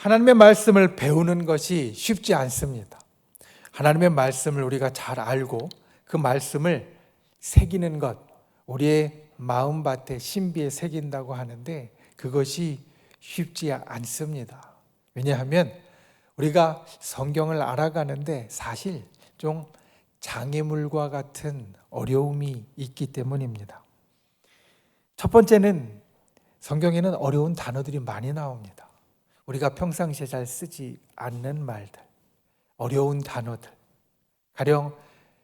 하나님의 말씀을 배우는 것이 쉽지 않습니다. 하나님의 말씀을 우리가 잘 알고 그 말씀을 새기는 것, 우리의 마음밭에 신비에 새긴다고 하는데 그것이 쉽지 않습니다. 왜냐하면 우리가 성경을 알아가는데 사실 좀 장애물과 같은 어려움이 있기 때문입니다. 첫 번째는 성경에는 어려운 단어들이 많이 나옵니다. 우리가 평상시에 잘 쓰지 않는 말들, 어려운 단어들, 가령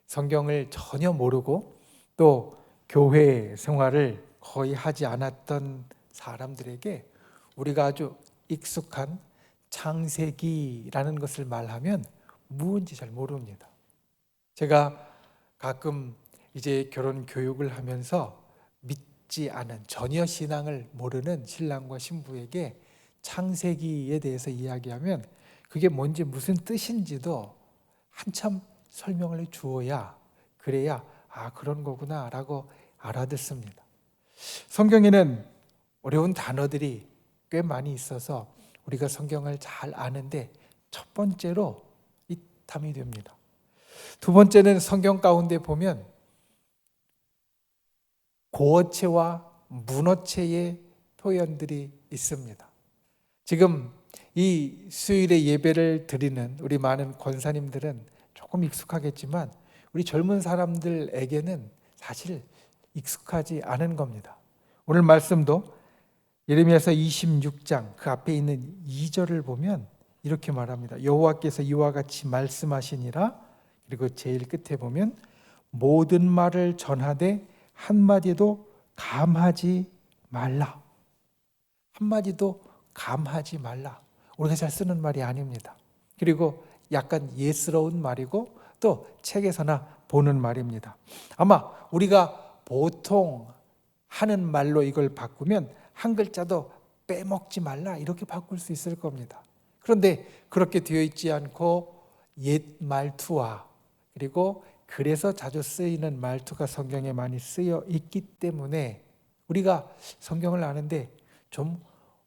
성경을 전혀 모르고 또 교회 생활을 거의 하지 않았던 사람들에게 우리가 아주 익숙한 창세기라는 것을 말하면 무엇인지 잘 모릅니다. 제가 가끔 이제 결혼 교육을 하면서 믿지 않은 전혀 신앙을 모르는 신랑과 신부에게 창세기에 대해서 이야기하면 그게 뭔지 무슨 뜻인지도 한참 설명을 해 주어야 그래야 그런 거구나 라고 알아듣습니다. 성경에는 어려운 단어들이 꽤 많이 있어서 우리가 성경을 잘 아는데 첫 번째로 이 탐이 됩니다. 두 번째는 성경 가운데 보면 고어체와 문어체의 표현들이 있습니다. 지금 이 수요일에 예배를 드리는 우리 많은 권사님들은 조금 익숙하겠지만 우리 젊은 사람들에게는 사실 익숙하지 않은 겁니다. 오늘 말씀도 예레미야서 26장 그 앞에 있는 2절을 보면 이렇게 말합니다. 여호와께서 이와 같이 말씀하시니라. 그리고 제일 끝에 보면 모든 말을 전하되 한마디도 감하지 말라. 한마디도 감하지 말라. 우리가 잘 쓰는 말이 아닙니다. 그리고 약간 예스러운 말이고 또 책에서나 보는 말입니다. 아마 우리가 보통 하는 말로 이걸 바꾸면 한 글자도 빼먹지 말라 이렇게 바꿀 수 있을 겁니다. 그런데 그렇게 되어 있지 않고 옛 말투와 그리고 그래서 자주 쓰이는 말투가 성경에 많이 쓰여 있기 때문에 우리가 성경을 아는데 좀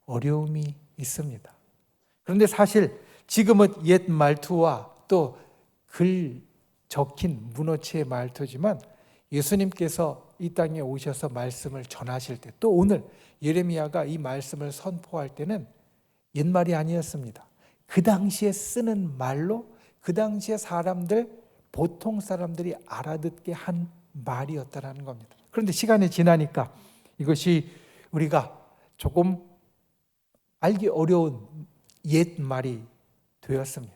어려움이 있습니다. 그런데 사실 지금은 옛 말투와 또 글 적힌 문어체의 말투지만 예수님께서 이 땅에 오셔서 말씀을 전하실 때 또 오늘 예레미야가 이 말씀을 선포할 때는 옛말이 아니었습니다. 그 당시에 쓰는 말로 그 당시에 보통 사람들이 알아듣게 한 말이었다는 겁니다. 그런데 시간이 지나니까 이것이 우리가 조금 알기 어려운 옛말이 되었습니다.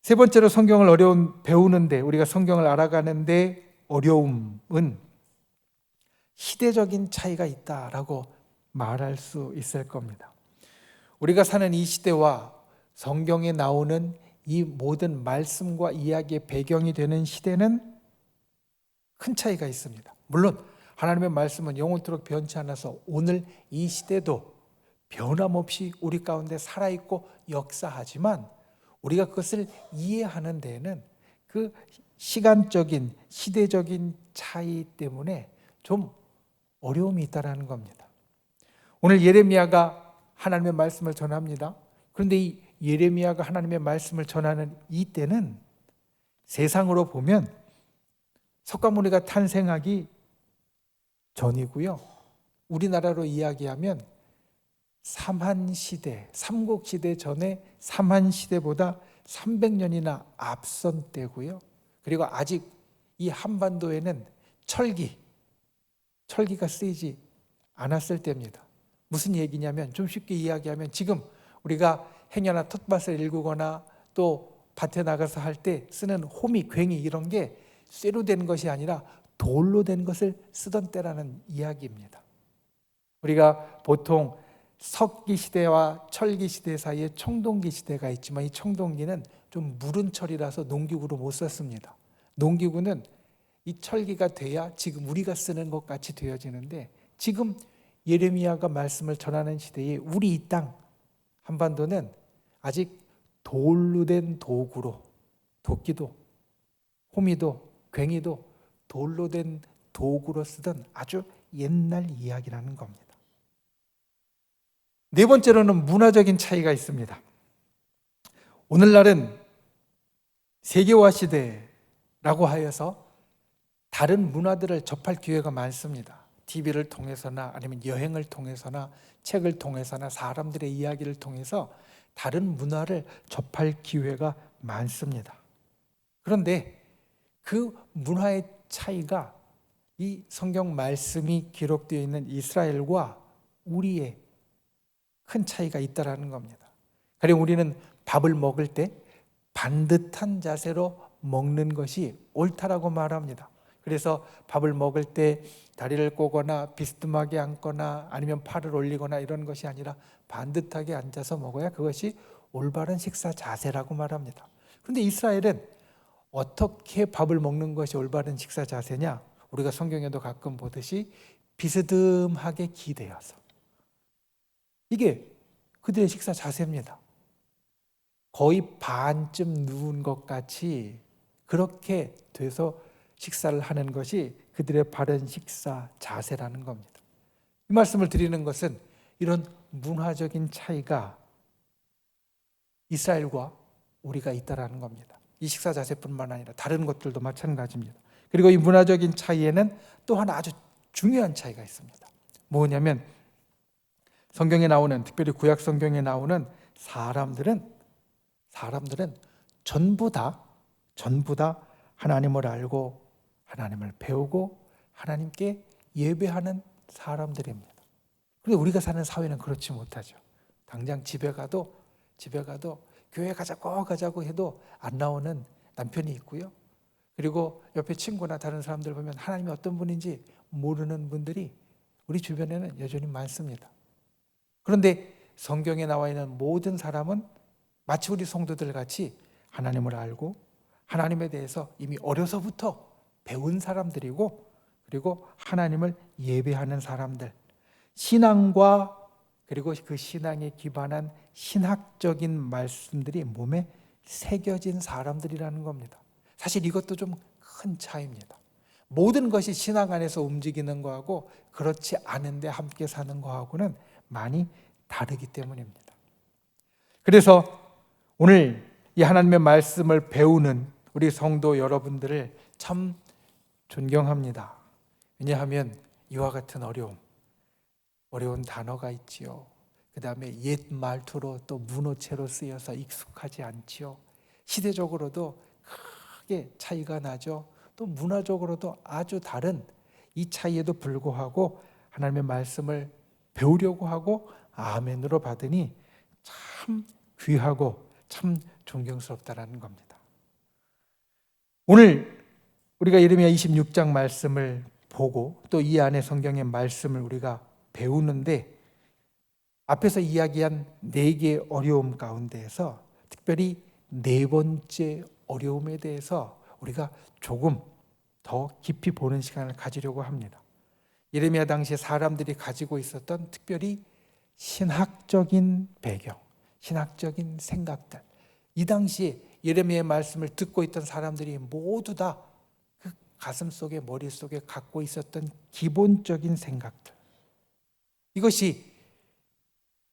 세 번째로 성경을 배우는데 우리가 성경을 알아가는데 어려움은 시대적인 차이가 있다라고 말할 수 있을 겁니다. 우리가 사는 이 시대와 성경에 나오는 이 모든 말씀과 이야기의 배경이 되는 시대는 큰 차이가 있습니다. 물론 하나님의 말씀은 영원토록 변치 않아서 오늘 이 시대도 변함없이 우리 가운데 살아있고 역사하지만 우리가 그것을 이해하는 데에는 그 시간적인 시대적인 차이 때문에 좀 어려움이 있다는 겁니다. 오늘 예레미야가 하나님의 말씀을 전합니다. 그런데 이 예레미야가 하나님의 말씀을 전하는 이 때는 세상으로 보면 석가모니가 탄생하기 전이고요. 우리나라로 이야기하면 삼한시대, 삼국시대 전에 삼한시대보다 300년이나 앞선 때고요. 그리고 아직 이 한반도에는 철기가 쓰이지 않았을 때입니다. 무슨 얘기냐면 좀 쉽게 이야기하면 지금 우리가 행여나 텃밭을 일구거나 또 밭에 나가서 할 때 쓰는 호미, 괭이 이런 게 쇠로 된 것이 아니라 돌로 된 것을 쓰던 때라는 이야기입니다. 우리가 보통 석기 시대와 철기 시대 사이에 청동기 시대가 있지만 이 청동기는 좀 무른 철이라서 농기구로 못 썼습니다. 농기구는 이 철기가 돼야 지금 우리가 쓰는 것 같이 되어지는데 지금 예레미야가 말씀을 전하는 시대에 우리 이 땅 한반도는 아직 돌로 된 도구로 도끼도 호미도 괭이도 돌로 된 도구로 쓰던 아주 옛날 이야기라는 겁니다. 네 번째로는 문화적인 차이가 있습니다. 오늘날은 세계화 시대라고 하여서 다른 문화들을 접할 기회가 많습니다. TV를 통해서나 아니면 여행을 통해서나 책을 통해서나 사람들의 이야기를 통해서 다른 문화를 접할 기회가 많습니다. 그런데 그 문화의 차이가 이 성경 말씀이 기록되어 있는 이스라엘과 우리의 큰 차이가 있다라는 겁니다. 가령 우리는 밥을 먹을 때 반듯한 자세로 먹는 것이 옳다라고 말합니다. 그래서 밥을 먹을 때 다리를 꼬거나 비스듬하게 앉거나 아니면 팔을 올리거나 이런 것이 아니라 반듯하게 앉아서 먹어야 그것이 올바른 식사 자세라고 말합니다. 그런데 이스라엘은 어떻게 밥을 먹는 것이 올바른 식사 자세냐? 우리가 성경에도 가끔 보듯이 비스듬하게 기대어서, 이게 그들의 식사 자세입니다. 거의 반쯤 누운 것 같이 그렇게 돼서 식사를 하는 것이 그들의 바른 식사 자세라는 겁니다. 이 말씀을 드리는 것은 이런 문화적인 차이가 이스라엘과 우리가 있다라는 겁니다. 이 식사 자세뿐만 아니라 다른 것들도 마찬가지입니다. 그리고 이 문화적인 차이에는 또 하나 아주 중요한 차이가 있습니다. 뭐냐면 성경에 나오는, 특별히 구약 성경에 나오는 사람들은 전부 다 하나님을 알고 하나님을 배우고 하나님께 예배하는 사람들입니다. 그런데 우리가 사는 사회는 그렇지 못하죠. 당장 집에 가도 교회 가자고 해도 안 나오는 남편이 있고요. 그리고 옆에 친구나 다른 사람들 보면 하나님이 어떤 분인지 모르는 분들이 우리 주변에는 여전히 많습니다. 그런데 성경에 나와 있는 모든 사람은 마치 우리 성도들 같이 하나님을 알고 하나님에 대해서 이미 어려서부터 배운 사람들이고, 그리고 하나님을 예배하는 사람들, 신앙과 그리고 그 신앙에 기반한 신학적인 말씀들이 몸에 새겨진 사람들이라는 겁니다. 사실 이것도 좀 큰 차이입니다. 모든 것이 신앙 안에서 움직이는 거하고 그렇지 않은데 함께 사는 거하고는 많이 다르기 때문입니다. 그래서 오늘 이 하나님의 말씀을 배우는 우리 성도 여러분들을 참 존경합니다. 왜냐하면 이와 같은 어려운 단어가 있지요. 그 다음에 옛 말투로 또 문어체로 쓰여서 익숙하지 않지요. 시대적으로도 크게 차이가 나죠. 또 문화적으로도 아주 다른 이 차이에도 불구하고 하나님의 말씀을 배우려고 하고 아멘으로 받으니 참 귀하고 참 존경스럽다라는 겁니다. 오늘 우리가 예레미야 26장 말씀을 보고 또 이 안에 성경의 말씀을 우리가 배우는데, 앞에서 이야기한 4개의 어려움 가운데에서 특별히 4번째 어려움에 대해서 우리가 조금 더 깊이 보는 시간을 가지려고 합니다. 예레미야 당시에 사람들이 가지고 있었던 특별히 신학적인 배경, 신학적인 생각들, 이 당시에 예레미야의 말씀을 듣고 있던 사람들이 모두 다 그 가슴속에 머릿속에 갖고 있었던 기본적인 생각들, 이것이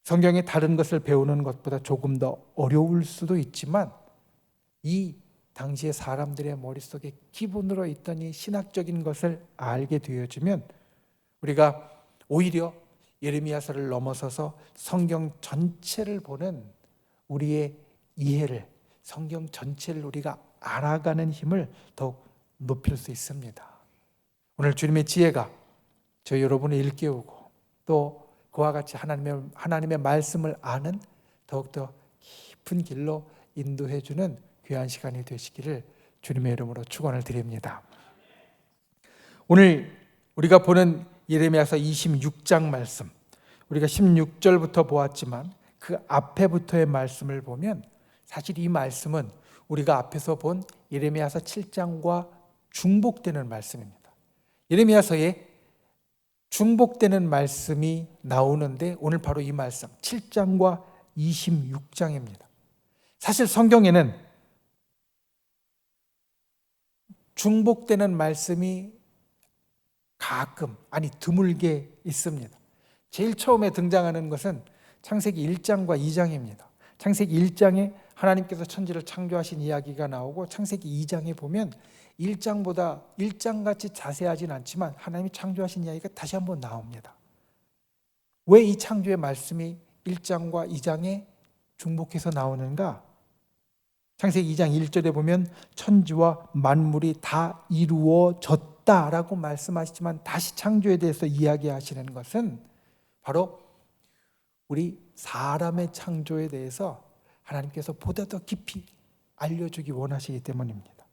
성경의 다른 것을 배우는 것보다 조금 더 어려울 수도 있지만 이 당시의 사람들의 머릿속에 기본으로 있던 이 신학적인 것을 알게 되어지면 우리가 오히려 예레미야서를 넘어서서 성경 전체를 보는 우리의 이해를, 성경 전체를 우리가 알아가는 힘을 더욱 높일 수 있습니다. 오늘 주님의 지혜가 저희 여러분을 일깨우고 또 그와 같이 하나님의 말씀을 아는 더욱더 깊은 길로 인도해 주는 귀한 시간이 되시기를 주님의 이름으로 축원을 드립니다. 오늘 우리가 보는 예레미야서 26장 말씀, 우리가 16절부터 보았지만 그 앞에부터의 말씀을 보면 사실 이 말씀은 우리가 앞에서 본 예레미야서 7장과 중복되는 말씀입니다. 예레미야서에 중복되는 말씀이 나오는데 오늘 바로 이 말씀 7장과 26장입니다. 사실 성경에는 중복되는 말씀이 가끔, 아니 드물게 있습니다. 제일 처음에 등장하는 것은 창세기 1장과 2장입니다. 창세기 1장에 하나님께서 천지를 창조하신 이야기가 나오고 창세기 2장에 보면 1장보다 1장같이 자세하진 않지만 하나님이 창조하신 이야기가 다시 한번 나옵니다. 왜 이 창조의 말씀이 1장과 2장에 중복해서 나오는가? 창세기 2장 1절에 보면 천지와 만물이 다 이루어졌다라고 말씀하시지만 다시 창조에 대해서 이야기하시는 것은 바로 우리 사람의 창조에 대해서 하나님께서 보다 더 깊이 알려주기 원하시기 때문입니다.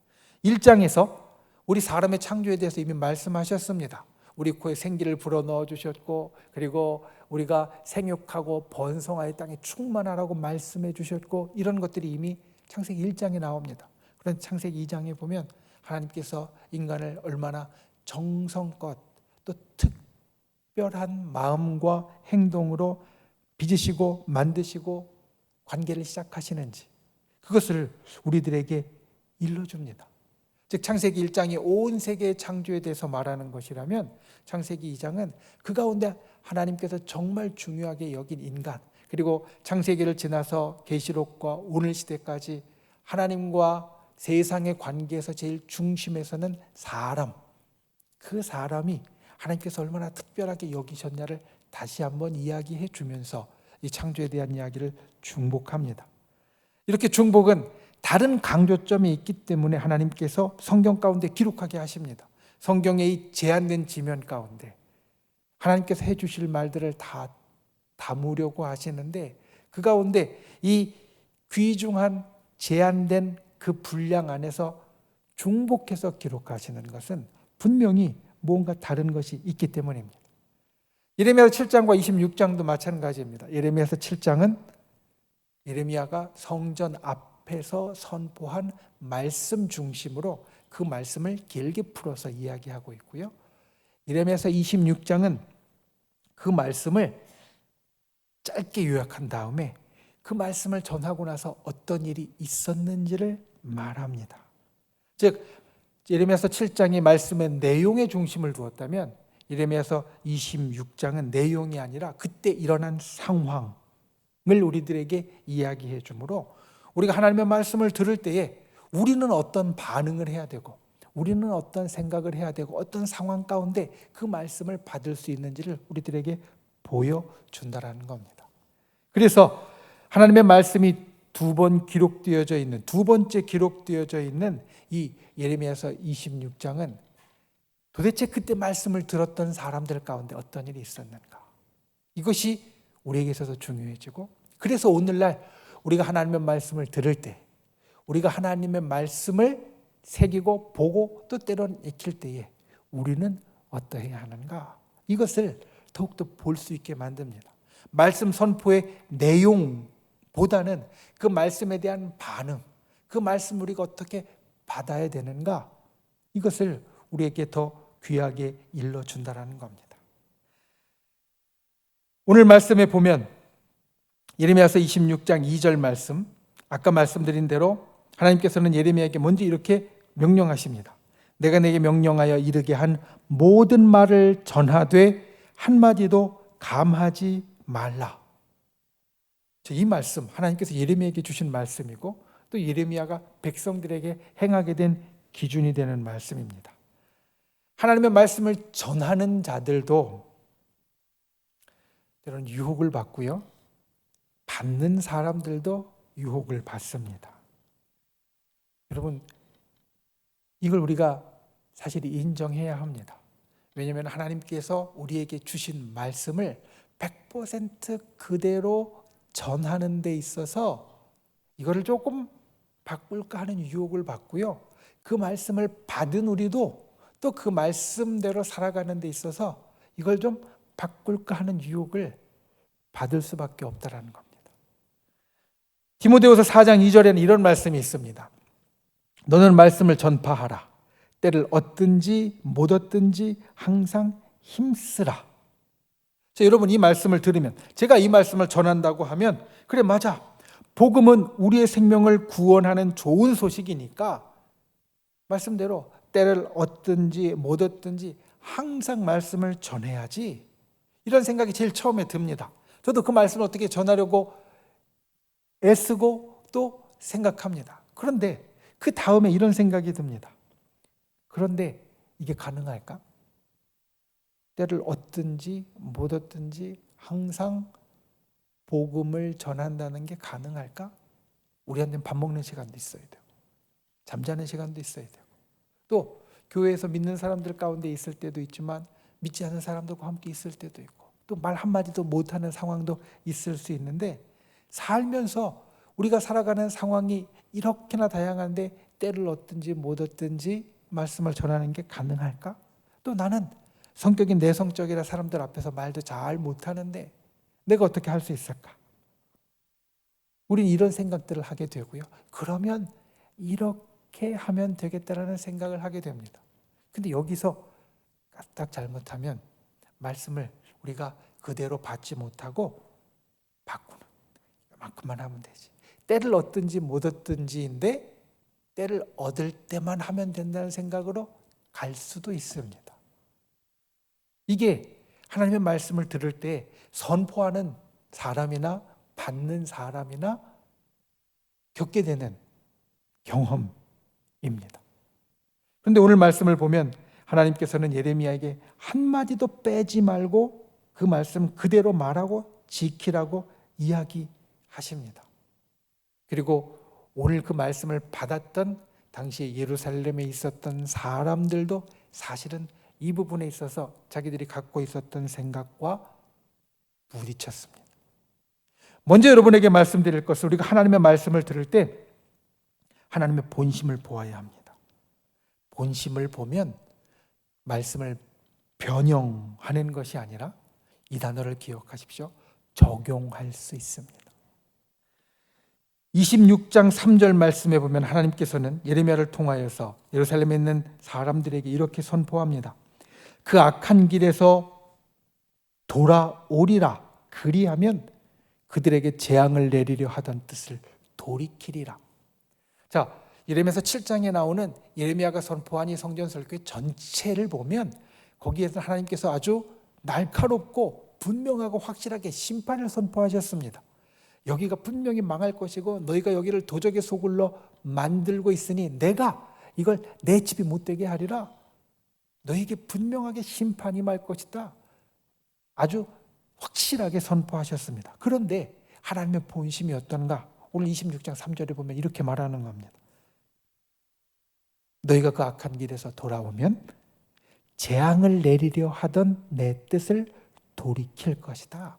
1장에서 우리 사람의 창조에 대해서 이미 말씀하셨습니다. 우리 코에 생기를 불어넣어 주셨고 그리고 우리가 생육하고 번성하여 땅에 충만하라고 말씀해 주셨고 이런 것들이 이미 창세기 1장에 나옵니다. 그런데 창세기 2장에 보면 하나님께서 인간을 얼마나 정성껏 또 특별한 마음과 행동으로 빚으시고 만드시고 관계를 시작하시는지 그것을 우리들에게 일러줍니다. 즉 창세기 1장이 온 세계의 창조에 대해서 말하는 것이라면 창세기 2장은 그 가운데 하나님께서 정말 중요하게 여긴 인간 그리고 창세기를 지나서 계시록과 오늘 시대까지 하나님과 세상의 관계에서 제일 중심에서는 사람, 그 사람이 하나님께서 얼마나 특별하게 여기셨냐를 다시 한번 이야기해 주면서 이 창조에 대한 이야기를 중복합니다. 이렇게 중복은 다른 강조점이 있기 때문에 하나님께서 성경 가운데 기록하게 하십니다. 성경의 이 제한된 지면 가운데 하나님께서 해주실 말들을 다 담으려고 하시는데 그 가운데 이 귀중한 제한된 그 분량 안에서 중복해서 기록하시는 것은 분명히 뭔가 다른 것이 있기 때문입니다. 예레미야 7장과 26장도 마찬가지입니다. 예레미야서 7장은 예레미야가 성전 앞에서 선포한 말씀 중심으로 그 말씀을 길게 풀어서 이야기하고 있고요. 예레미야서 26장은 그 말씀을 짧게 요약한 다음에 그 말씀을 전하고 나서 어떤 일이 있었는지를 말합니다. 즉 예레미야서 7장이 말씀의 내용에 중심을 두었다면 예레미야서 26장은 내용이 아니라 그때 일어난 상황을 우리들에게 이야기해 주므로 우리가 하나님의 말씀을 들을 때에 우리는 어떤 반응을 해야 되고 우리는 어떤 생각을 해야 되고 어떤 상황 가운데 그 말씀을 받을 수 있는지를 우리들에게 보여준다라는 겁니다. 그래서 하나님의 말씀이 두 번째 기록되어져 있는 이 예레미야서 26장은 도대체 그때 말씀을 들었던 사람들 가운데 어떤 일이 있었는가? 이것이 우리에게 있어서 중요해지고 그래서 오늘날 우리가 하나님의 말씀을 들을 때 우리가 하나님의 말씀을 새기고 보고 또 때론 익힐 때에 우리는 어떠해야 하는가? 이것을 더욱더 볼 수 있게 만듭니다. 말씀 선포의 내용보다는 그 말씀에 대한 반응, 그 말씀 우리가 어떻게 받아야 되는가? 이것을 우리에게 더 귀하게 일러준다라는 겁니다. 오늘 말씀에 보면 예레미야서 26장 2절 말씀, 아까 말씀드린 대로 하나님께서는 예레미야에게 먼저 이렇게 명령하십니다. 내가 내게 명령하여 이르게 한 모든 말을 전하되 한마디도 감하지 말라. 이 말씀 하나님께서 예레미야에게 주신 말씀이고 또 예레미야가 백성들에게 행하게 된 기준이 되는 말씀입니다. 하나님의 말씀을 전하는 자들도 때로는 유혹을 받고요. 받는 사람들도 유혹을 받습니다. 여러분, 이걸 우리가 사실 인정해야 합니다. 왜냐하면 하나님께서 우리에게 주신 말씀을 100% 그대로 전하는 데 있어서 이거를 조금 바꿀까 하는 유혹을 받고요. 그 말씀을 받은 우리도 또 그 말씀대로 살아가는 데 있어서 이걸 좀 바꿀까 하는 유혹을 받을 수밖에 없다라는 겁니다. 디모데후서 4장 2절에는 이런 말씀이 있습니다. 너는 말씀을 전파하라. 때를 얻든지 못 얻든지 항상 힘쓰라. 자, 여러분 이 말씀을 들으면 제가 이 말씀을 전한다고 하면 그래 맞아. 복음은 우리의 생명을 구원하는 좋은 소식이니까 말씀대로 때를 얻든지 못 얻든지 항상 말씀을 전해야지. 이런 생각이 제일 처음에 듭니다. 저도 그 말씀을 어떻게 전하려고 애쓰고 또 생각합니다. 그런데 그 다음에 이런 생각이 듭니다. 그런데 이게 가능할까? 때를 얻든지 못 얻든지 항상 복음을 전한다는 게 가능할까? 우리한테는 밥 먹는 시간도 있어야 되고 잠자는 시간도 있어야 되고 또 교회에서 믿는 사람들 가운데 있을 때도 있지만 믿지 않는 사람들과 함께 있을 때도 있고 또 말 한마디도 못하는 상황도 있을 수 있는데 살면서 우리가 살아가는 상황이 이렇게나 다양한데 때를 얻든지 못 얻든지 말씀을 전하는 게 가능할까? 또 나는 성격이 내성적이라 사람들 앞에서 말도 잘 못하는데 내가 어떻게 할 수 있을까? 우린 이런 생각들을 하게 되고요. 그러면 이렇게 하면 되겠다라는 생각을 하게 됩니다. 근데 여기서 까딱 잘못하면 말씀을 우리가 그대로 받지 못하고 바꾸는 만큼만 하면 되지. 때를 얻든지 못 얻든지인데 때를 얻을 때만 하면 된다는 생각으로 갈 수도 있습니다. 이게 하나님의 말씀을 들을 때 선포하는 사람이나 받는 사람이나 겪게 되는 경험입니다. 그런데 오늘 말씀을 보면 하나님께서는 예레미야에게 한마디도 빼지 말고 그 말씀 그대로 말하고 지키라고 이야기하십니다. 그리고 오늘 그 말씀을 받았던 당시에 예루살렘에 있었던 사람들도 사실은 이 부분에 있어서 자기들이 갖고 있었던 생각과 부딪혔습니다. 먼저 여러분에게 말씀드릴 것은 우리가 하나님의 말씀을 들을 때 하나님의 본심을 보아야 합니다. 본심을 보면 말씀을 변형하는 것이 아니라 이 단어를 기억하십시오. 적용할 수 있습니다. 26장 3절 말씀에 보면 하나님께서는 예레미야를 통하여서 예루살렘에 있는 사람들에게 이렇게 선포합니다. 그 악한 길에서 돌아오리라. 그리하면 그들에게 재앙을 내리려 하던 뜻을 돌이키리라. 자, 예레미야서 7장에 나오는 예레미야가 선포한 이 성전 설교 전체를 보면 거기에서 하나님께서 아주 날카롭고 분명하고 확실하게 심판을 선포하셨습니다. 여기가 분명히 망할 것이고 너희가 여기를 도적의 소굴로 만들고 있으니 내가 이걸 내 집이 못되게 하리라. 너희에게 분명하게 심판이 말 것이다. 아주 확실하게 선포하셨습니다. 그런데 하나님의 본심이 어떤가? 오늘 26장 3절에 보면 이렇게 말하는 겁니다. 너희가 그 악한 길에서 돌아오면 재앙을 내리려 하던 내 뜻을 돌이킬 것이다.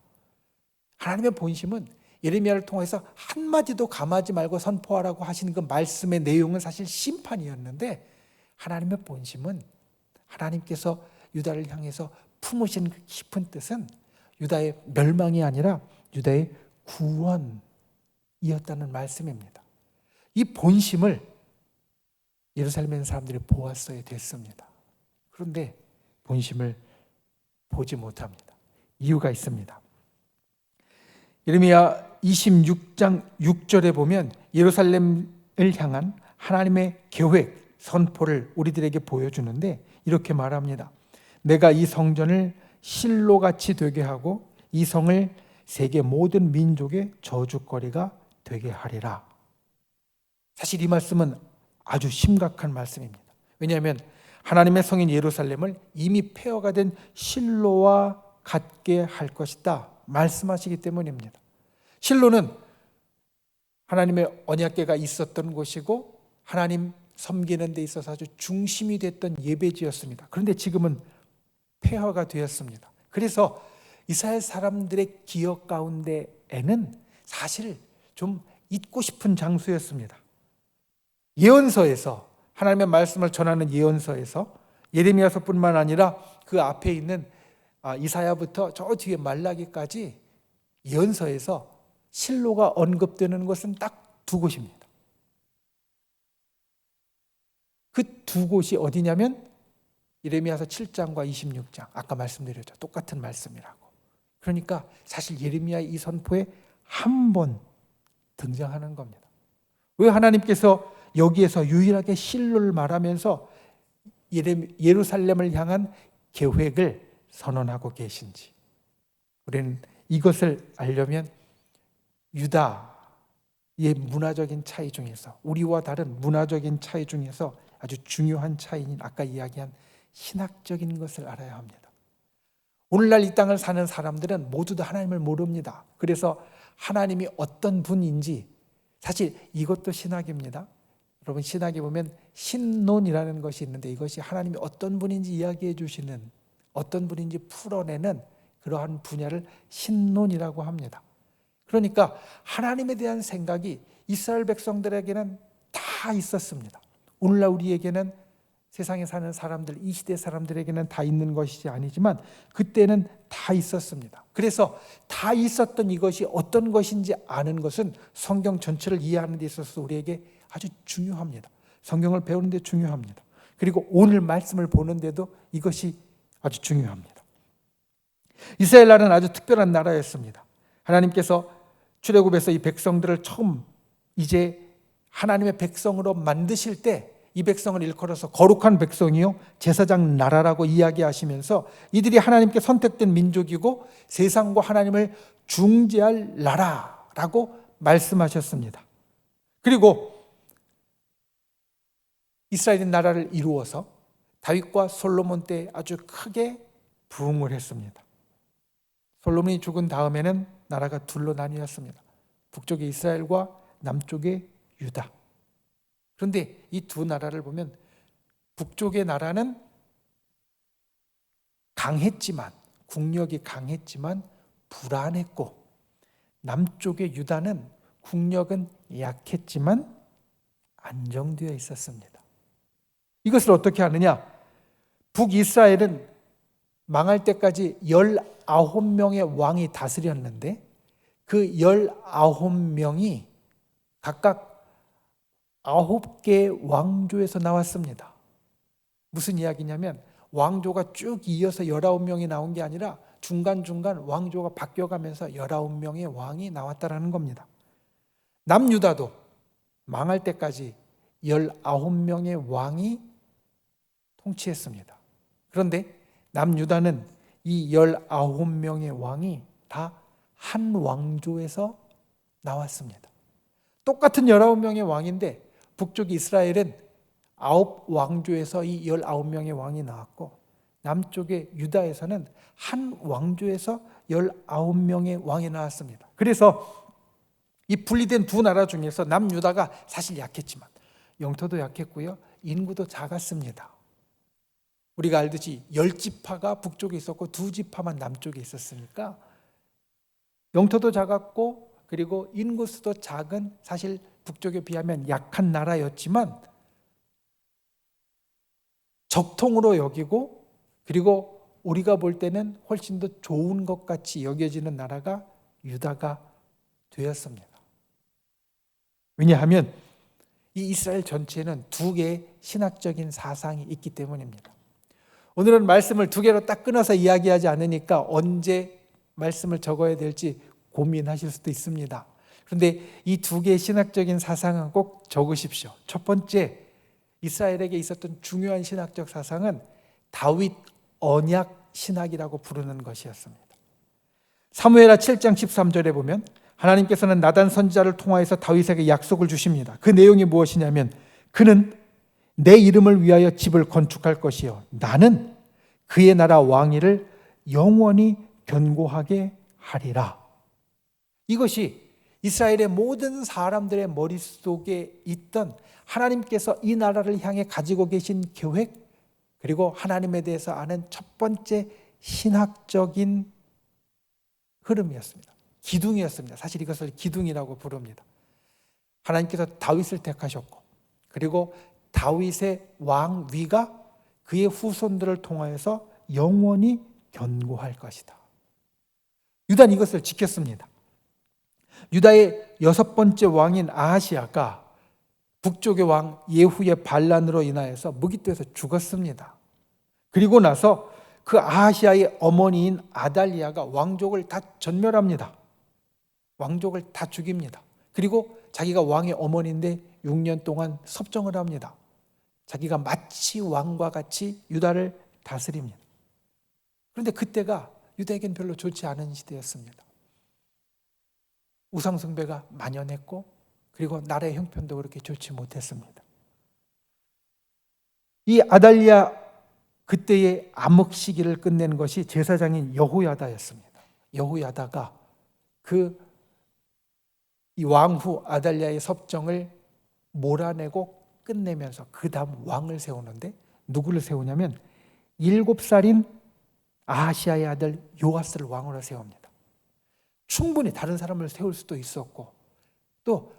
하나님의 본심은 예레미야를 통해서 한마디도 감하지 말고 선포하라고 하시는 그 말씀의 내용은 사실 심판이었는데 하나님의 본심은 하나님께서 유다를 향해서 품으신 그 깊은 뜻은 유다의 멸망이 아니라 유다의 구원이었다는 말씀입니다. 이 본심을 예루살렘에 있는 사람들이 보았어야 됐습니다. 그런데 본심을 보지 못합니다. 이유가 있습니다. 예레미야 26장 6절에 보면 예루살렘을 향한 하나님의 계획, 선포를 우리들에게 보여주는데 이렇게 말합니다. 내가 이 성전을 실로같이 되게 하고 이 성을 세계 모든 민족의 저주거리가 되게 하리라. 사실 이 말씀은 아주 심각한 말씀입니다. 왜냐하면 하나님의 성인 예루살렘을 이미 폐허가 된 실로와 같게 할 것이다 말씀하시기 때문입니다. 실로는 하나님의 언약궤가 있었던 곳이고 하나님 섬기는 데 있어서 아주 중심이 됐던 예배지였습니다. 그런데 지금은 폐허가 되었습니다. 그래서 이스라엘 사람들의 기억 가운데에는 사실 좀 잊고 싶은 장소였습니다. 예언서에서 하나님의 말씀을 전하는 예언서에서 예레미야서뿐만 아니라 그 앞에 있는 이사야부터 저 뒤에 말라기까지 예언서에서 실로가 언급되는 것은 딱 두 곳입니다. 그 두 곳이 어디냐면 예레미야서 7장과 26장, 아까 말씀드렸죠. 똑같은 말씀이라고. 그러니까 사실 예레미야의 이 선포에 한 번 등장하는 겁니다. 왜 하나님께서 여기에서 유일하게 실로를 말하면서 예루살렘을 향한 계획을 선언하고 계신지 우리는 이것을 알려면 유다의 문화적인 차이 중에서, 우리와 다른 문화적인 차이 중에서 아주 중요한 차이인 아까 이야기한 신학적인 것을 알아야 합니다. 오늘날 이 땅을 사는 사람들은 모두 다 하나님을 모릅니다. 그래서 하나님이 어떤 분인지, 사실 이것도 신학입니다. 여러분, 신학에 보면 신론이라는 것이 있는데 이것이 하나님이 어떤 분인지 이야기해 주시는, 어떤 분인지 풀어내는 그러한 분야를 신론이라고 합니다. 그러니까 하나님에 대한 생각이 이스라엘 백성들에게는 다 있었습니다. 오늘날 우리에게는, 세상에 사는 사람들, 이 시대 사람들에게는 다 있는 것이 아니지만 그때는 다 있었습니다. 그래서 다 있었던 이것이 어떤 것인지 아는 것은 성경 전체를 이해하는 데 있어서 우리에게 아주 중요합니다. 성경을 배우는 데 중요합니다. 그리고 오늘 말씀을 보는데도 이것이 아주 중요합니다. 이스라엘 나라는 아주 특별한 나라였습니다. 하나님께서 출애굽에서 이 백성들을 처음 이제 하나님의 백성으로 만드실 때 이 백성을 일컬어서 거룩한 백성이요 제사장 나라라고 이야기하시면서 이들이 하나님께 선택된 민족이고 세상과 하나님을 중재할 나라라고 말씀하셨습니다. 그리고 이스라엘의 나라를 이루어서 다윗과 솔로몬 때 아주 크게 부흥을 했습니다. 솔로몬이 죽은 다음에는 나라가 둘로 나뉘었습니다. 북쪽의 이스라엘과 남쪽의 유다. 그런데 이 두 나라를 보면 북쪽의 나라는 강했지만, 국력이 강했지만 불안했고, 남쪽의 유다는 국력은 약했지만 안정되어 있었습니다. 이것을 어떻게 하느냐? 북이스라엘은 망할 때까지 19명의 왕이 다스렸는데 그 19명이 각각 9개의 왕조에서 나왔습니다. 무슨 이야기냐면 왕조가 쭉 이어서 19명이 나온 게 아니라 중간중간 왕조가 바뀌어가면서 19명의 왕이 나왔다는 겁니다. 남유다도 망할 때까지 19명의 왕이 통치했습니다. 그런데 남유다는 이 19명의 왕이 다 한 왕조에서 나왔습니다. 똑같은 19명의 왕인데 북쪽 이스라엘은 9왕조에서 이 19명의 왕이 나왔고, 남쪽의 유다에서는 한 왕조에서 19명의 왕이 나왔습니다. 그래서 이 분리된 두 나라 중에서 남유다가 사실 약했지만 영토도 약했고요, 인구도 작았습니다. 우리가 알듯이 10지파가 북쪽에 있었고 2지파만 남쪽에 있었으니까 영토도 작았고 그리고 인구수도 작은, 사실 북쪽에 비하면 약한 나라였지만 적통으로 여기고, 그리고 우리가 볼 때는 훨씬 더 좋은 것 같이 여겨지는 나라가 유다가 되었습니다. 왜냐하면 이 이스라엘 전체에는 두 개의 신학적인 사상이 있기 때문입니다. 오늘은 말씀을 두 개로 딱 끊어서 이야기하지 않으니까 언제 말씀을 적어야 될지 고민하실 수도 있습니다. 그런데 이 두 개의 신학적인 사상은 꼭 적으십시오. 첫 번째, 이스라엘에게 있었던 중요한 신학적 사상은 다윗 언약 신학이라고 부르는 것이었습니다. 사무엘하 7장 13절에 보면 하나님께서는 나단 선지자를 통하여서 다윗에게 약속을 주십니다. 그 내용이 무엇이냐면 그는 내 이름을 위하여 집을 건축할 것이요 나는 그의 나라 왕위를 영원히 견고하게 하리라. 이것이 이스라엘의 모든 사람들의 머릿속에 있던 하나님께서 이 나라를 향해 가지고 계신 계획, 그리고 하나님에 대해서 아는 첫 번째 신학적인 흐름이었습니다. 기둥이었습니다. 사실 이것을 기둥이라고 부릅니다. 하나님께서 다윗을 택하셨고, 그리고 다윗의 왕위가 그의 후손들을 통하여서 영원히 견고할 것이다. 유다는 이것을 지켰습니다. 유다의 6번째 왕인 아하시아가 북쪽의 왕 예후의 반란으로 인하여서 무기토에서 죽었습니다. 그리고 나서 그 아하시아의 어머니인 아달리아가 왕족을 다 전멸합니다. 왕족을 다 죽입니다. 그리고 자기가 왕의 어머니인데 6년 동안 섭정을 합니다. 자기가 마치 왕과 같이 유다를 다스립니다. 그런데 그때가 유다에겐 별로 좋지 않은 시대였습니다. 우상숭배가 만연했고 그리고 나라의 형편도 그렇게 좋지 못했습니다. 이 아달랴 그때의 암흑 시기를 끝낸 것이 제사장인 여호야다였습니다. 여호야다가 이 왕후 아달랴의 섭정을 몰아내고 끝내면서 그 다음 왕을 세우는데 누구를 세우냐면 7살인 아하시아의 아들 요아스를 왕으로 세웁니다. 충분히 다른 사람을 세울 수도 있었고 또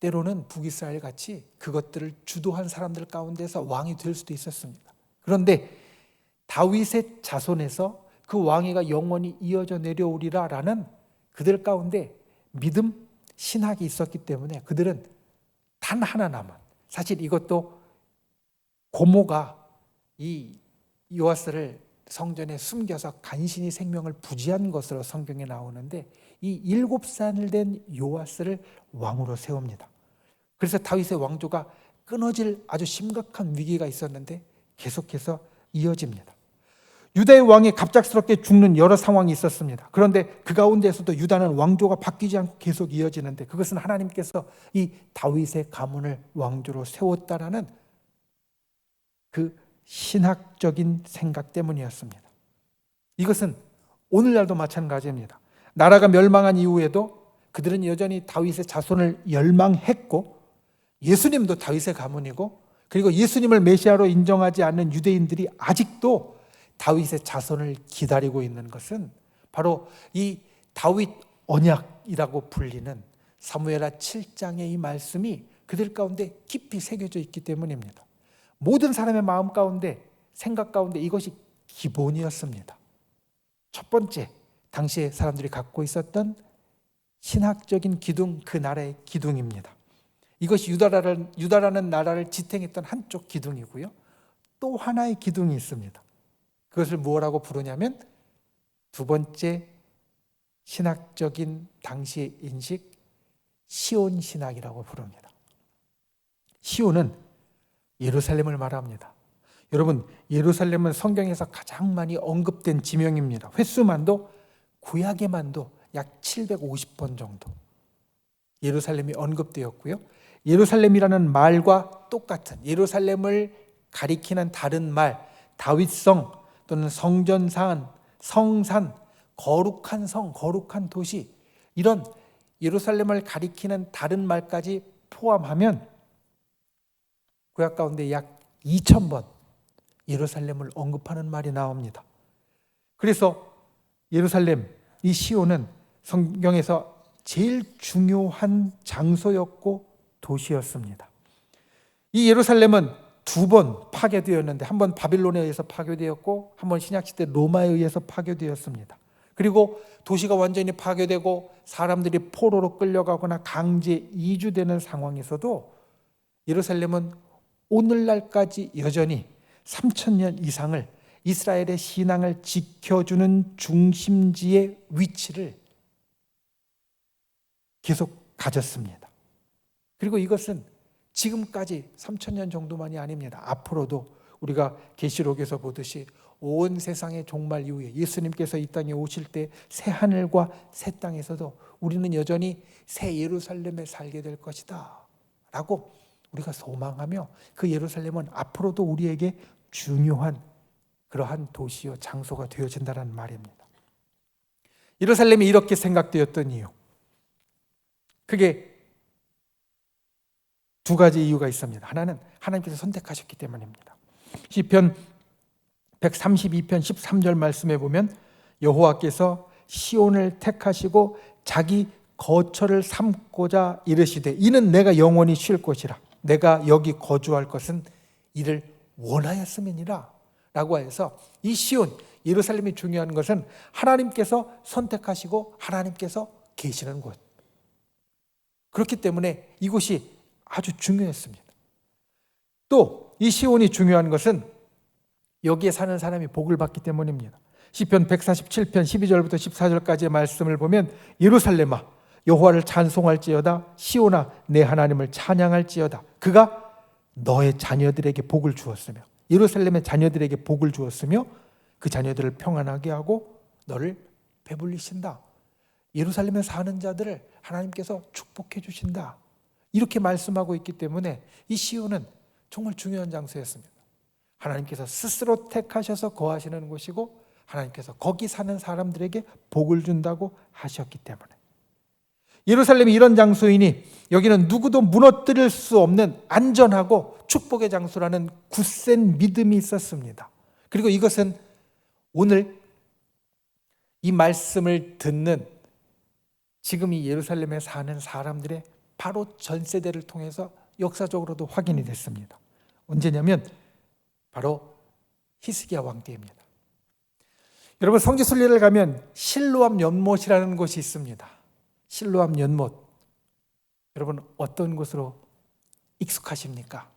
때로는 북이스라엘 같이 그것들을 주도한 사람들 가운데서 왕이 될 수도 있었습니다. 그런데 다윗의 자손에서 그 왕위가 영원히 이어져 내려오리라 라는 그들 가운데 믿음, 신학이 있었기 때문에 그들은 단 하나 남은, 사실 이것도 고모가 이 요아스를 성전에 숨겨서 간신히 생명을 부지한 것으로 성경에 나오는데 이 7살 된 요아스를 왕으로 세웁니다. 그래서 다윗의 왕조가 끊어질 아주 심각한 위기가 있었는데 계속해서 이어집니다. 유다의 왕이 갑작스럽게 죽는 여러 상황이 있었습니다. 그런데 그 가운데서도 유다는 왕조가 바뀌지 않고 계속 이어지는데 그것은 하나님께서 이 다윗의 가문을 왕조로 세웠다라는 그 신학적인 생각 때문이었습니다. 이것은 오늘날도 마찬가지입니다. 나라가 멸망한 이후에도 그들은 여전히 다윗의 자손을 열망했고 예수님도 다윗의 가문이고 그리고 예수님을 메시아로 인정하지 않는 유대인들이 아직도 다윗의 자손을 기다리고 있는 것은 바로 이 다윗 언약이라고 불리는 사무엘하 7장의 이 말씀이 그들 가운데 깊이 새겨져 있기 때문입니다. 모든 사람의 마음 가운데, 생각 가운데 이것이 기본이었습니다. 첫 번째, 당시에 사람들이 갖고 있었던 신학적인 기둥, 그 나라의 기둥입니다. 이것이 유다라는 나라를 지탱했던 한쪽 기둥이고요. 또 하나의 기둥이 있습니다. 그것을 뭐라고 부르냐면 두 번째 신학적인 당시의 인식, 시온 신학이라고 부릅니다. 시온은 예루살렘을 말합니다. 여러분, 예루살렘은 성경에서 가장 많이 언급된 지명입니다. 횟수만도 구약에만도 약 750번 정도 예루살렘이 언급되었고요. 예루살렘이라는 말과 똑같은 예루살렘을 가리키는 다른 말, 다윗성 또는 성전산, 성산, 거룩한 성, 거룩한 도시, 이런 예루살렘을 가리키는 다른 말까지 포함하면 구약 가운데 약 2000번 예루살렘을 언급하는 말이 나옵니다. 그래서 예루살렘, 이 시온은 성경에서 제일 중요한 장소였고 도시였습니다. 이 예루살렘은 2번 파괴되었는데 한 번 바빌론에 의해서 파괴되었고 한 번 신약시대 로마에 의해서 파괴되었습니다. 그리고 도시가 완전히 파괴되고 사람들이 포로로 끌려가거나 강제 이주되는 상황에서도 예루살렘은 오늘날까지 여전히 3000년 이상을 이스라엘의 신앙을 지켜주는 중심지의 위치를 계속 가졌습니다. 그리고 이것은 지금까지 3000년 정도만이 아닙니다. 앞으로도 우리가 계시록에서 보듯이 온 세상의 종말 이후에 예수님께서 이 땅에 오실 때 새 하늘과 새 땅에서도 우리는 여전히 새 예루살렘에 살게 될 것이다 라고 우리가 소망하며 그 예루살렘은 앞으로도 우리에게 중요한 그러한 도시요 장소가 되어진다는 말입니다. 예루살렘이 이렇게 생각되었던 이유, 그게 두 가지 이유가 있습니다. 하나는 하나님께서 선택하셨기 때문입니다. 시편 132편 13절 말씀에 보면 여호와께서 시온을 택하시고 자기 거처를 삼고자 이르시되 이는 내가 영원히 쉴 곳이라 내가 여기 거주할 것은 이를 원하였음이니라 라고 해서 이 시온 예루살렘이 중요한 것은 하나님께서 선택하시고 하나님께서 계시는 곳, 그렇기 때문에 이곳이 아주 중요했습니다. 또 이 시온이 중요한 것은 여기에 사는 사람이 복을 받기 때문입니다. 시편 147편 12절부터 14절까지의 말씀을 보면 예루살렘아 여호와를 찬송할지어다, 시온아 내 하나님을 찬양할지어다. 그가 너의 자녀들에게 복을 주었으며, 예루살렘의 자녀들에게 복을 주었으며 그 자녀들을 평안하게 하고 너를 배불리신다. 예루살렘에 사는 자들을 하나님께서 축복해 주신다, 이렇게 말씀하고 있기 때문에 이 시온은 정말 중요한 장소였습니다. 하나님께서 스스로 택하셔서 거하시는 곳이고 하나님께서 거기 사는 사람들에게 복을 준다고 하셨기 때문에 예루살렘이 이런 장소이니 여기는 누구도 무너뜨릴 수 없는 안전하고 축복의 장소라는 굳센 믿음이 있었습니다. 그리고 이것은 오늘 이 말씀을 듣는 지금 이 예루살렘에 사는 사람들의 바로 전 세대를 통해서 역사적으로도 확인이 됐습니다. 언제냐면 바로 히스기야 왕 때입니다. 여러분, 성지순례를 가면 실로암 연못이라는 곳이 있습니다. 실로암 연못, 여러분 어떤 곳으로 익숙하십니까?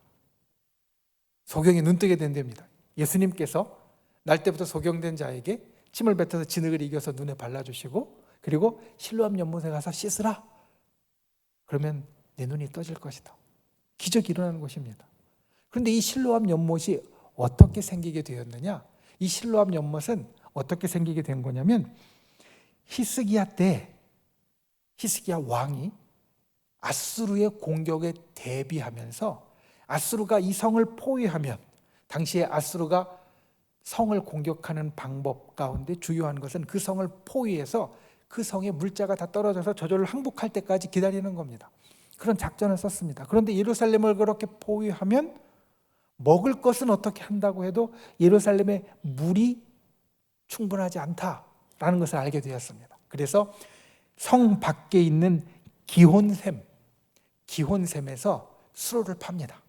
소경이 눈뜨게 된답니다. 예수님께서 날 때부터 소경된 자에게 침을 뱉어서 진흙을 이겨서 눈에 발라주시고, 그리고 실로암 연못에 가서 씻으라, 그러면 내 눈이 떠질 것이다, 기적이 일어나는 곳입니다. 그런데 이 실로암 연못이 어떻게 생기게 되었느냐? 이 실로암 연못은 어떻게 생기게 된 거냐면 히스기야 때 히스기야 왕이 아수르의 공격에 대비하면서 아수르가 이 성을 포위하면, 당시에 아수르가 성을 공격하는 방법 가운데 주요한 것은 그 성을 포위해서 그 성의 물자가 다 떨어져서 저절로 항복할 때까지 기다리는 겁니다. 그런 작전을 썼습니다. 그런데 예루살렘을 그렇게 포위하면 먹을 것은 어떻게 한다고 해도 예루살렘에 물이 충분하지 않다라는 것을 알게 되었습니다. 그래서 성 밖에 있는 기혼샘에서 수로를 팝니다.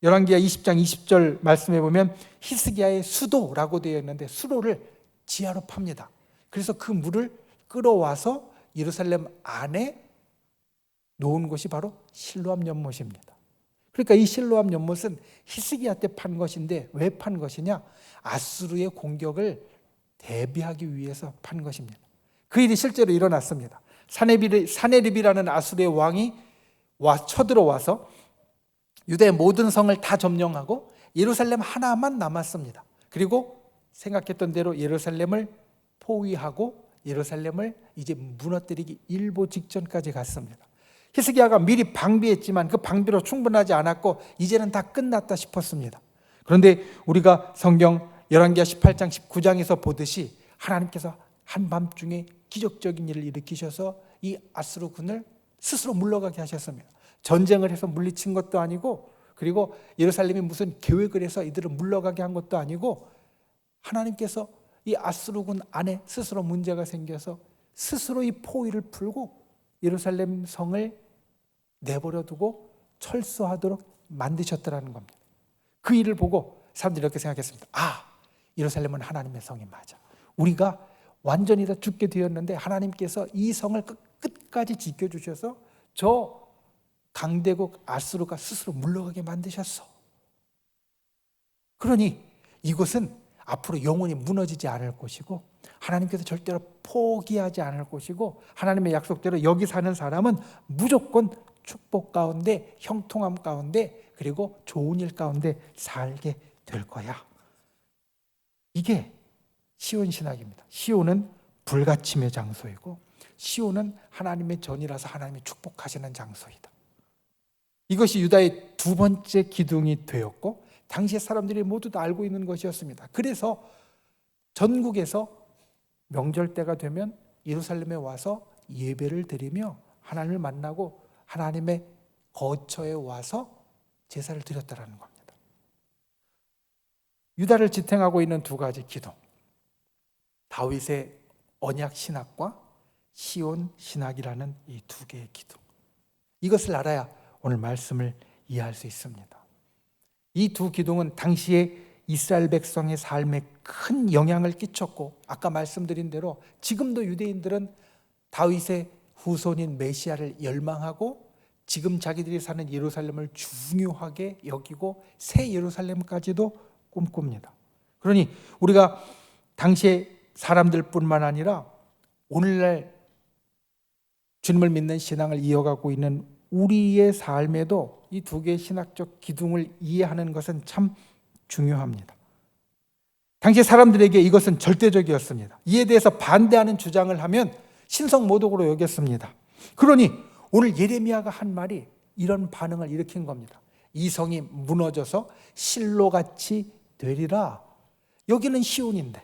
열왕기하 20장 20절 말씀해 보면 히스기야의 수도라고 되어 있는데 수로를 지하로 팝니다. 그래서 그 물을 끌어와서 예루살렘 안에 놓은 곳이 바로 실로암 연못입니다. 그러니까 이 실로암 연못은 히스기야 때 판 것인데 왜 판 것이냐? 아수르의 공격을 대비하기 위해서 판 것입니다. 그 일이 실제로 일어났습니다. 사네립이라는 아수르의 왕이 쳐들어와서 유대의 모든 성을 다 점령하고 예루살렘 하나만 남았습니다. 그리고 생각했던 대로 예루살렘을 포위하고 예루살렘을 이제 무너뜨리기 일보 직전까지 갔습니다. 히스기야가 미리 방비했지만 그 방비로 충분하지 않았고 이제는 다 끝났다 싶었습니다. 그런데 우리가 성경 열왕기하 18장 19장에서 보듯이 하나님께서 한밤중에 기적적인 일을 일으키셔서 이 아수르 군을 스스로 물러가게 하셨습니다. 전쟁을 해서 물리친 것도 아니고, 그리고 예루살렘이 무슨 계획을 해서 이들을 물러가게 한 것도 아니고, 하나님께서 이 아수르 군 안에 스스로 문제가 생겨서 스스로 이 포위를 풀고 예루살렘 성을 내버려 두고 철수하도록 만드셨더라는 겁니다. 그 일을 보고 사람들이 이렇게 생각했습니다. 예루살렘은 하나님의 성이 맞아. 우리가 완전히 다 죽게 되었는데 하나님께서 이 성을 끝까지 지켜주셔서 저 강대국 아수르가 스스로 물러가게 만드셨어. 그러니 이곳은 앞으로 영원히 무너지지 않을 곳이고 하나님께서 절대로 포기하지 않을 곳이고 하나님의 약속대로 여기 사는 사람은 무조건 축복 가운데, 형통함 가운데, 그리고 좋은 일 가운데 살게 될 거야. 이게 시온 신학입니다. 시온은 불가침의 장소이고 시온은 하나님의 전이라서 하나님이 축복하시는 장소이다. 이것이 유다의 두 번째 기둥이 되었고 당시의 사람들이 모두 다 알고 있는 것이었습니다. 그래서 전국에서 명절 때가 되면 예루살렘에 와서 예배를 드리며 하나님을 만나고 하나님의 거처에 와서 제사를 드렸다라는 겁니다. 유다를 지탱하고 있는 두 가지 기둥, 다윗의 언약 신학과 시온 신학이라는 이 두 개의 기둥, 이것을 알아야 오늘 말씀을 이해할 수 있습니다. 이 두 기둥은 당시에 이스라엘 백성의 삶에 큰 영향을 끼쳤고 아까 말씀드린 대로 지금도 유대인들은 다윗의 후손인 메시아를 열망하고 지금 자기들이 사는 예루살렘을 중요하게 여기고 새 예루살렘까지도 꿈꿉니다. 그러니 우리가 당시의 사람들뿐만 아니라 오늘날 주님을 믿는 신앙을 이어가고 있는 우리의 삶에도 이 두 개의 신학적 기둥을 이해하는 것은 참 중요합니다. 당시 사람들에게 이것은 절대적이었습니다. 이에 대해서 반대하는 주장을 하면 신성 모독으로 여겼습니다. 그러니 오늘 예레미야가 한 말이 이런 반응을 일으킨 겁니다. 이 성이 무너져서 실로같이 되리라. 여기는 시온인데,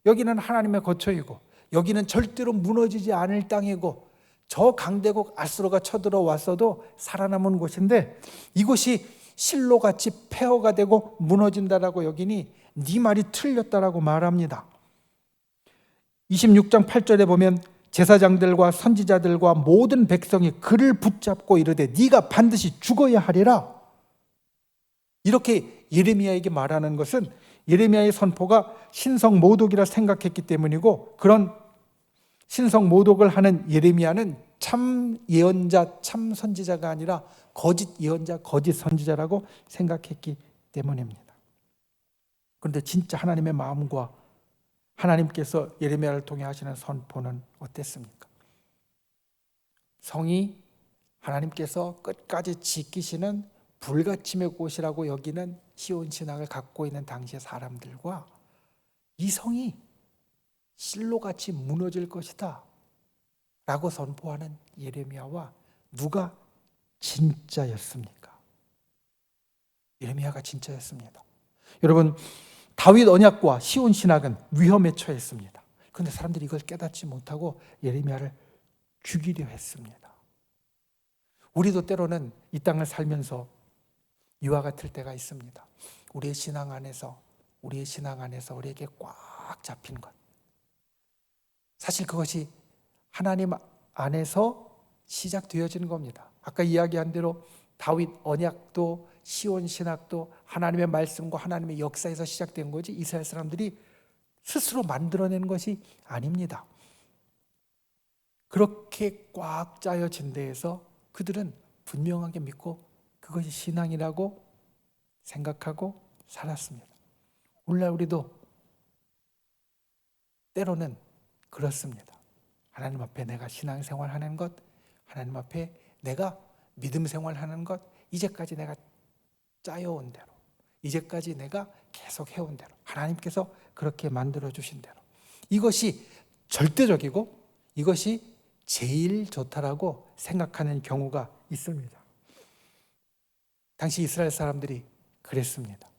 여기는 하나님의 거처이고, 여기는 절대로 무너지지 않을 땅이고, 저 강대국 아수르가 쳐들어왔어도 살아남은 곳인데 이곳이 실로같이 폐허가 되고 무너진다라고 여기니 네 말이 틀렸다라고 말합니다. 26장 8절에 보면 제사장들과 선지자들과 모든 백성이 그를 붙잡고 이르되 네가 반드시 죽어야 하리라. 이렇게 예레미야에게 말하는 것은 예레미야의 선포가 신성 모독이라 생각했기 때문이고, 그런 신성 모독을 하는 예레미야는 참 예언자, 참 선지자가 아니라 거짓 예언자, 거짓 선지자라고 생각했기 때문입니다. 그런데 진짜 하나님의 마음과 하나님께서 예레미야를 통해 하시는 선포는 어땠습니까? 성이 하나님께서 끝까지 지키시는 불가침의 곳이라고 여기는 시온 신학을 갖고 있는 당시의 사람들과 이 성이 실로같이 무너질 것이다 라고 선포하는 예레미야와 누가 진짜였습니까? 예레미야가 진짜였습니다. 여러분, 다윗 언약과 시온 신학은 위험에 처했습니다. 그런데 사람들이 이걸 깨닫지 못하고 예레미야를 죽이려 했습니다. 우리도 때로는 이 땅을 살면서 이와 같을 때가 있습니다. 우리의 신앙 안에서 우리에게 꽉 잡힌 것, 사실 그것이 하나님 안에서 시작되어지는 겁니다. 아까 이야기한 대로 다윗 언약도 시온 신학도 하나님의 말씀과 하나님의 역사에서 시작된 거지 이스라엘 사람들이 스스로 만들어낸 것이 아닙니다. 그렇게 꽉 짜여진 데에서 그들은 분명하게 믿고 그것이 신앙이라고 생각하고 살았습니다. 오늘날 우리도 때로는 그렇습니다. 하나님 앞에 내가 신앙생활하는 것, 하나님 앞에 내가 믿음 생활하는 것, 이제까지 내가 짜여온 대로, 이제까지 내가 계속 해온 대로, 하나님께서 그렇게 만들어주신 대로, 이것이 절대적이고 이것이 제일 좋다라고 생각하는 경우가 있습니다. 당시 이스라엘 사람들이 그랬습니다.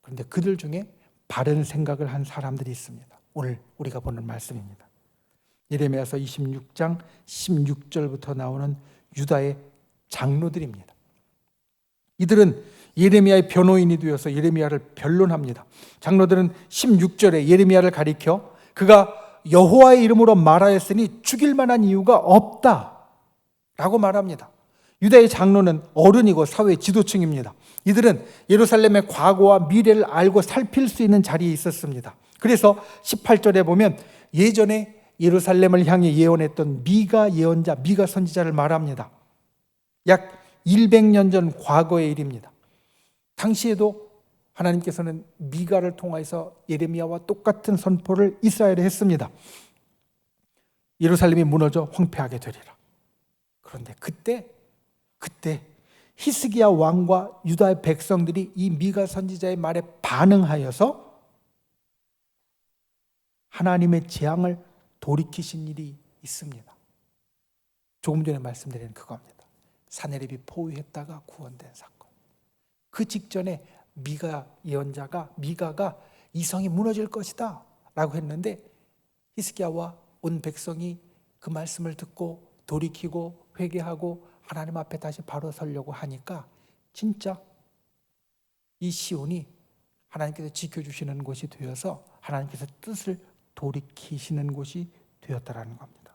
그런데 그들 중에 바른 생각을 한 사람들이 있습니다. 오늘 우리가 보는 말씀입니다. 예레미야서 26장 16절부터 나오는 유다의 장로들입니다. 이들은 예레미야의 변호인이 되어서 예레미야를 변론합니다. 장로들은 16절에 예레미야를 가리켜 그가 여호와의 이름으로 말하였으니 죽일 만한 이유가 없다 라고 말합니다. 유다의 장로는 어른이고 사회 지도층입니다. 이들은 예루살렘의 과거와 미래를 알고 살필 수 있는 자리에 있었습니다. 그래서 18절에 보면 예전에 예루살렘을 향해 예언했던 미가 예언자, 미가 선지자를 말합니다. 약 100년 전 과거의 일입니다. 당시에도 하나님께서는 미가를 통해서 예레미야와 똑같은 선포를 이스라엘에 했습니다. 예루살렘이 무너져 황폐하게 되리라. 그런데 그때 히스기야 왕과 유다의 백성들이 이 미가 선지자의 말에 반응하여서 하나님의 재앙을 돌이키신 일이 있습니다. 조금 전에 말씀드린 그겁니다. 사내립이 포위했다가 구원된 사건. 그 직전에 미가 예언자가 미가가 이 성이 무너질 것이다 라고 했는데 히스기야와 온 백성이 그 말씀을 듣고 돌이키고 회개하고 하나님 앞에 다시 바로 서려고 하니까 진짜 이 시온이 하나님께서 지켜주시는 곳이 되어서 하나님께서 뜻을 돌이키시는 곳이 되었다라는 겁니다.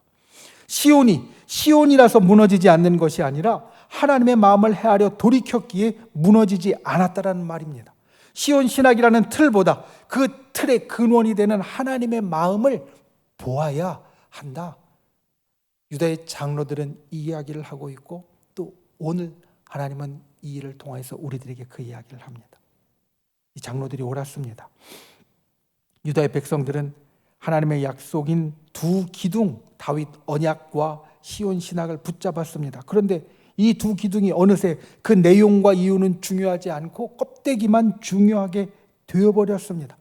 시온이라서 무너지지 않는 것이 아니라 하나님의 마음을 헤아려 돌이켰기에 무너지지 않았다라는 말입니다. 시온 신학이라는 틀보다 그 틀의 근원이 되는 하나님의 마음을 보아야 한다. 유다의 장로들은 이 이야기를 하고 있고 또 오늘 하나님은 이 일을 통해서 우리들에게 그 이야기를 합니다. 이 장로들이 옳았습니다. 유다의 백성들은 하나님의 약속인 두 기둥, 다윗 언약과 시온 신학을 붙잡았습니다. 그런데 이 두 기둥이 어느새 그 내용과 이유는 중요하지 않고 껍데기만 중요하게 되어버렸습니다.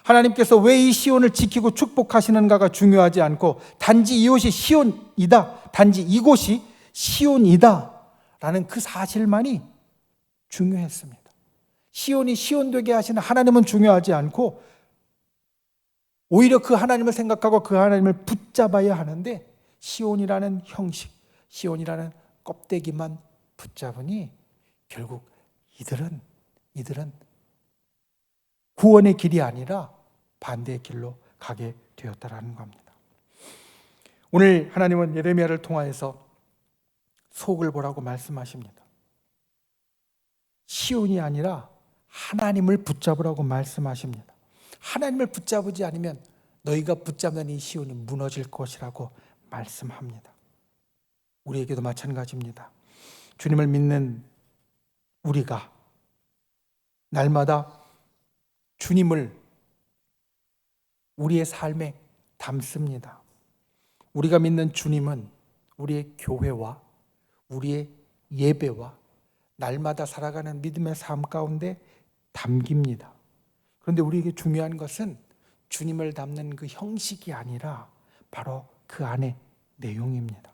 하나님께서 왜 이 시온을 지키고 축복하시는가가 중요하지 않고 단지 이곳이 시온이다, 단지 이곳이 시온이다 라는 그 사실만이 중요했습니다. 시온이 시온되게 하시는 하나님은 중요하지 않고 오히려 그 하나님을 생각하고 그 하나님을 붙잡아야 하는데, 시온이라는 형식, 시온이라는 껍데기만 붙잡으니 결국 이들은 구원의 길이 아니라 반대의 길로 가게 되었다라는 겁니다. 오늘 하나님은 예레미야를 통하여서 속을 보라고 말씀하십니다. 시온이 아니라 하나님을 붙잡으라고 말씀하십니다. 하나님을 붙잡지 않으면 너희가 붙잡는 이 시온이 무너질 것이라고 말씀합니다. 우리에게도 마찬가지입니다. 주님을 믿는 우리가 날마다 주님을 우리의 삶에 담습니다. 우리가 믿는 주님은 우리의 교회와 우리의 예배와 날마다 살아가는 믿음의 삶 가운데 담깁니다. 그런데 우리에게 중요한 것은 주님을 담는 그 형식이 아니라 바로 그 안에 내용입니다.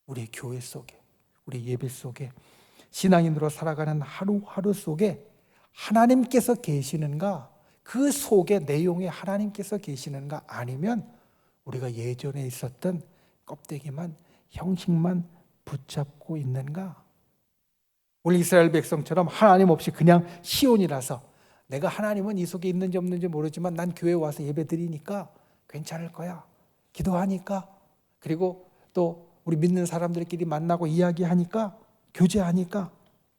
우리의 교회 속에, 우리 예배 속에, 신앙인으로 살아가는 하루하루 속에 하나님께서 계시는가, 그 속에 내용에 하나님께서 계시는가, 아니면 우리가 예전에 있었던 껍데기만, 형식만 붙잡고 있는가. 우리 이스라엘 백성처럼 하나님 없이 그냥 시온이라서 내가 하나님은 이 속에 있는지 없는지 모르지만 난 교회 와서 예배 드리니까 괜찮을 거야, 기도하니까, 그리고 또 우리 믿는 사람들끼리 만나고 이야기하니까, 교제하니까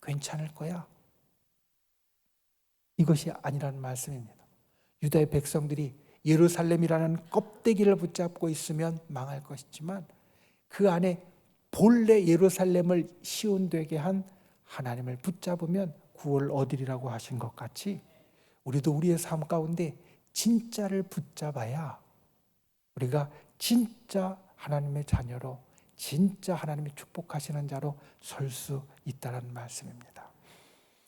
괜찮을 거야, 이것이 아니라는 말씀입니다. 유다의 백성들이 예루살렘이라는 껍데기를 붙잡고 있으면 망할 것이지만 그 안에 본래 예루살렘을 시온되게 한 하나님을 붙잡으면 구원을 얻으리라고 하신 것 같이, 우리도 우리의 삶 가운데 진짜를 붙잡아야 우리가 진짜 하나님의 자녀로, 진짜 하나님이 축복하시는 자로 설 수 있다는 말씀입니다.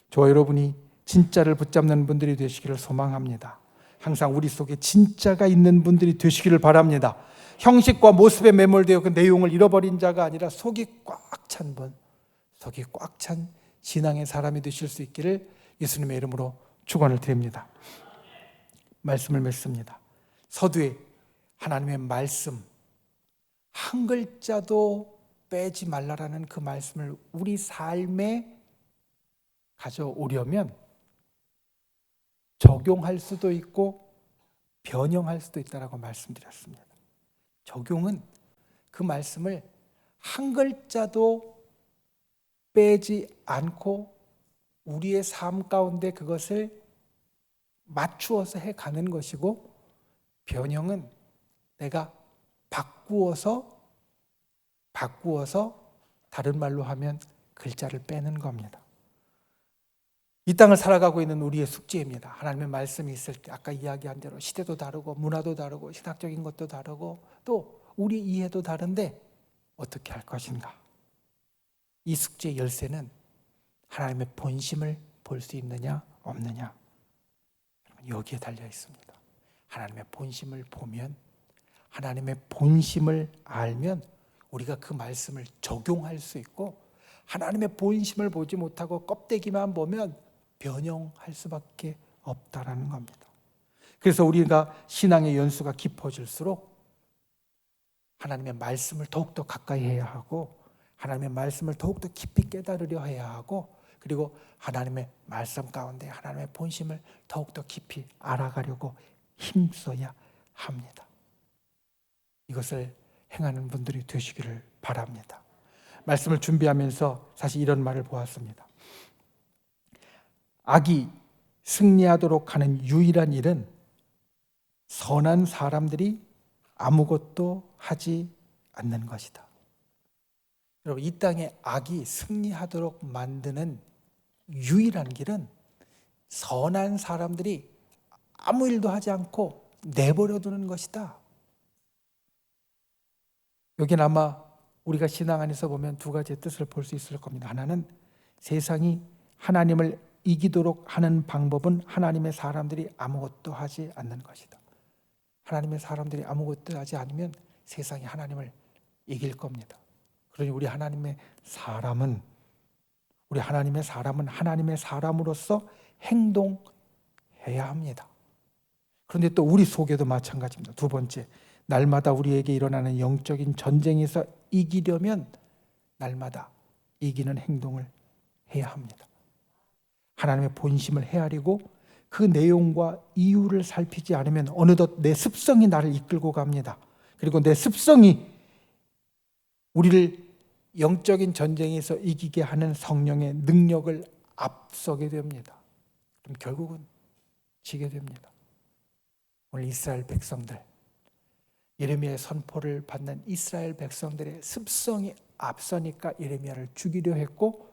저와 여러분이 진짜를 붙잡는 분들이 되시기를 소망합니다. 항상 우리 속에 진짜가 있는 분들이 되시기를 바랍니다. 형식과 모습에 매몰되어 그 내용을 잃어버린 자가 아니라 속이 꽉 찬 분, 속이 꽉 찬 신앙의 사람이 되실 수 있기를 예수님의 이름으로 축원을 드립니다. 말씀을 맺습니다. 서두에 하나님의 말씀 한 글자도 빼지 말라라는 그 말씀을 우리 삶에 가져오려면 적용할 수도 있고 변형할 수도 있다라고 말씀드렸습니다. 적용은 그 말씀을 한 글자도 빼지 않고 우리의 삶 가운데 그것을 맞추어서 해가는 것이고, 변형은 내가 바꾸어서 다른 말로 하면 글자를 빼는 겁니다. 이 땅을 살아가고 있는 우리의 숙제입니다. 하나님의 말씀이 있을 때 아까 이야기한 대로 시대도 다르고 문화도 다르고 신학적인 것도 다르고 또 우리 이해도 다른데 어떻게 할 것인가. 이 숙제의 열쇠는 하나님의 본심을 볼 수 있느냐 없느냐, 여기에 달려 있습니다. 하나님의 본심을 보면, 하나님의 본심을 알면 우리가 그 말씀을 적용할 수 있고, 하나님의 본심을 보지 못하고 껍데기만 보면 변형할 수밖에 없다라는 겁니다. 그래서 우리가 신앙의 연수가 깊어질수록 하나님의 말씀을 더욱더 가까이 해야 하고, 하나님의 말씀을 더욱더 깊이 깨달으려 해야 하고, 그리고 하나님의 말씀 가운데 하나님의 본심을 더욱더 깊이 알아가려고 힘써야 합니다. 이것을 행하는 분들이 되시기를 바랍니다. 말씀을 준비하면서 사실 이런 말을 보았습니다. 악이 승리하도록 하는 유일한 일은 선한 사람들이 아무것도 하지 않는 것이다. 여러분, 이 땅에 악이 승리하도록 만드는 유일한 길은 선한 사람들이 아무 일도 하지 않고 내버려 두는 것이다. 여기는 아마 우리가 신앙 안에서 보면 두 가지의 뜻을 볼 수 있을 겁니다. 하나는 세상이 하나님을 이기도록 하는 방법은 하나님의 사람들이 아무것도 하지 않는 것이다. 하나님의 사람들이 아무것도 하지 않으면 세상이 하나님을 이길 겁니다. 그러니 우리 하나님의 사람은 하나님의 사람으로서 행동해야 합니다. 그런데 또 우리 속에도 마찬가지입니다. 두 번째, 날마다 우리에게 일어나는 영적인 전쟁에서 이기려면 날마다 이기는 행동을 해야 합니다. 하나님의 본심을 헤아리고 그 내용과 이유를 살피지 않으면 어느덧 내 습성이 나를 이끌고 갑니다. 그리고 내 습성이 우리를 영적인 전쟁에서 이기게 하는 성령의 능력을 앞서게 됩니다. 그럼 결국은 지게 됩니다. 오늘 이스라엘 백성들, 예레미야의 선포를 받는 이스라엘 백성들의 습성이 앞서니까 예레미야를 죽이려 했고,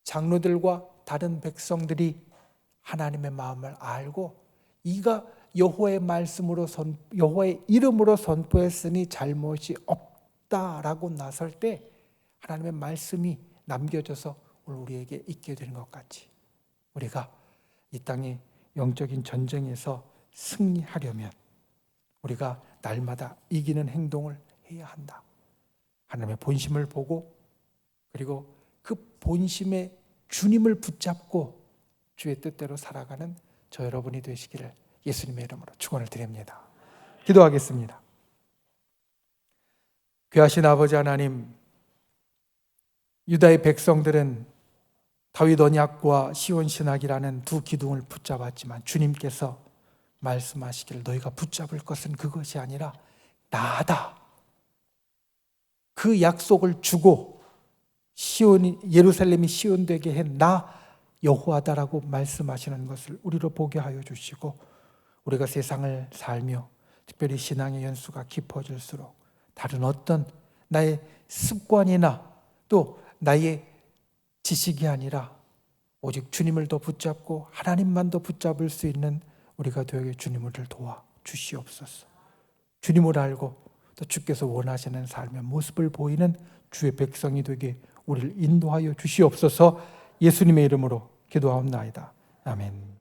장로들과 다른 백성들이 하나님의 마음을 알고 이가 여호와의 말씀으로 여호와의 이름으로 선포했으니 잘못이 없다라고 나설 때 하나님의 말씀이 남겨져서 오늘 우리에게 있게 되는 것 같이, 우리가 이 땅의 영적인 전쟁에서 승리하려면 우리가 날마다 이기는 행동을 해야 한다. 하나님의 본심을 보고, 그리고 그 본심의 주님을 붙잡고 주의 뜻대로 살아가는 저 여러분이 되시기를 예수님의 이름으로 축원을 드립니다. 기도하겠습니다. 귀하신 아버지 하나님, 유다의 백성들은 다윗 언약과 시온 신학이라는 두 기둥을 붙잡았지만 주님께서 말씀하시기를 너희가 붙잡을 것은 그것이 아니라 나다. 그 약속을 주고 예루살렘이 시온되게 한 나 여호와다라고 말씀하시는 것을 우리로 보게 하여 주시고, 우리가 세상을 살며 특별히 신앙의 연수가 깊어질수록 다른 어떤 나의 습관이나 또 나의 지식이 아니라 오직 주님을 더 붙잡고 하나님만 더 붙잡을 수 있는 우리가 되게 주님을 도와 주시옵소서. 주님을 알고 또 주께서 원하시는 삶의 모습을 보이는 주의 백성이 되게 우리를 인도하여 주시옵소서. 예수님의 이름으로 기도하옵나이다. 아멘.